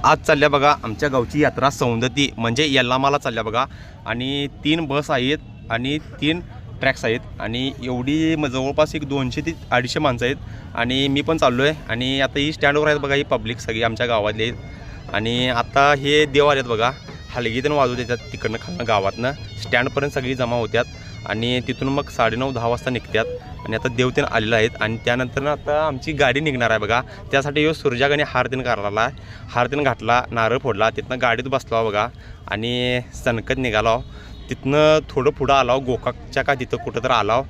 आज चालल्या बघा आमच्या गावची यात्रा सौंदती म्हणजे यल्लामाला चालल्या बघा। आणि 3 बस आहेत आणि 3 ट्रॅक्स आहेत आणि एवढी जवळपास एक 200 ते 250 माणसं आहेत आणि मी पण चाललो आहे। आणि आता ही स्टँडवर आहेत बघा, ही पब्लिक सगळी आमच्या गावातली आहेत। आणि आता हे देव आलेत बघा, हलगीतून वाजवत येतात तिकडनं खालनं गावातनं स्टँडपर्यंत सगळी जमा होत्यात आणि तिथून मग 9:30-10 वाजता निघतात। आणि आता देवतेन आलेलं आहेत आणि त्यानंतर आता आमची गाडी निघणार आहे बघा। त्यासाठी यो सूर्जागाने हारतीन करायला आहे, हारतीन घातला, नारळ फोडला, तिथनं गाडीत बसलो बघा आणि सनकत निघालो। तिथनं थोडं पुढं आलो गोकाकच्या का तिथं कुठं तर आलो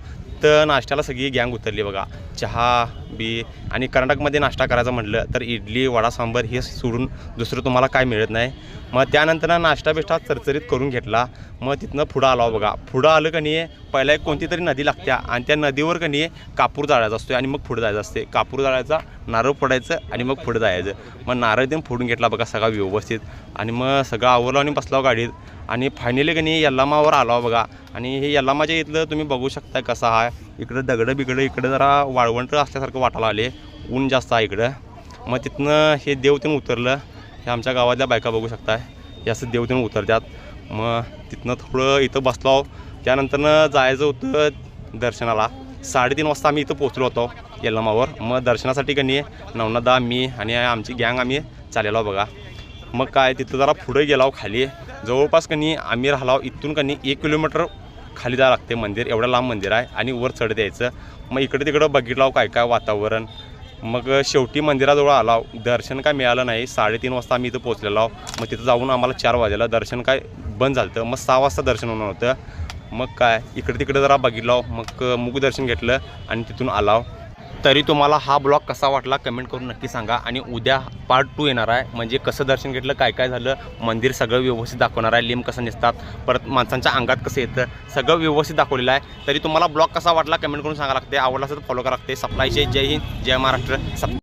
तर नाश्त्याला सगळी गँग उतरली बघा। चहा बी आणि कर्नाटकमध्ये नाश्ता करायचं म्हटलं तर इडली वडा सांबर हे सोडून दुसरं तुम्हाला काय मिळत नाही। मग त्यानंतर नाश्ता बिष्टा चरचरीत करून घेतला। मग तिथनं पुढं आलो बघा। पुढं आलं का नाही पहिला एक कोणती तरी नदी लागते आणि त्या नदीवर का नाही कापूर जाळायचा असतो आणि मग पुढं जायचं असते। कापूर जाळायचा, नारळ फोडायचं आणि मग पुढं जायचं। मग नारळ देऊन फोडून घेतला बघा सगळा व्यवस्थित आणि मग सगळं आवरलं आणि बसलो गाडीत आणि फायनली का नाही यल्लामावर आलो बघा। आणि हे यल्लामाच्या इथलं तुम्ही बघू शकता कसं आहे, इकडं दगडं बिगडं, इकडं जरा वाळवंट असल्यासारखं वाटायला आले, ऊन जास्त आहे इकडं। मग तिथनं हे देवतेन उतरलं, हे आमच्या गावातल्या बायका बघू शकता, हे असं देवतेन उतरतात। मग तिथनं थोडं इथं बसलो, त्यानंतरनं जायचं होतं दर्शनाला। 3:30 वाजता आम्ही इथं पोचलो होतो यल्लामावर। मग दर्शनासाठी का नाही नवनादा, मी आणि आमची गँग आम्ही चाललेलो बघा। मग काय तिथं जरा पुढे गेलो खाली, जवळपास का नाही आम्ही राहिलो इथून का नाही 1 किलोमीटर खाली जायला लागते मंदिर, एवढं लांब मंदिर आहे आणि वर चढत यायचं। मग इकडे तिकडं बघितलं काय काय वातावरण। मग शेवटी मंदिराजवळ आलो, दर्शन काय मिळालं नाही। 3:30 वाजता आम्ही इथं पोचलेलो। मग तिथं जाऊन आम्हाला 4 वाजेला दर्शन काय बंद झालं। मग 6 वाजता दर्शन होणार होतं। मग काय इकडे तिकडे जरा बघितलं, मग मुखदर्शन घेतलं आणि तिथून आलो। तरी तुम्हाला हा ब्लॉग कसा वाटला कमेंट करून नक्की सांगा। आणि उद्या पार्ट 2 येणार आहे, म्हणजे कसं दर्शन घेतलं, काय काय झालं, मंदिर सगळं व्यवस्थित दाखवणार आहे, लिंब कसं नेसतात, परत माणसांच्या अंगात कसं येतं, सगळं व्यवस्थित दाखवलेलं आहे। तरी तुम्हाला ब्लॉग कसा वाटला कमेंट करून सांगा लागते, आवडला असेल तर फॉलो करा लागते। सप्लायचे जय हिंद, जय महाराष्ट्र।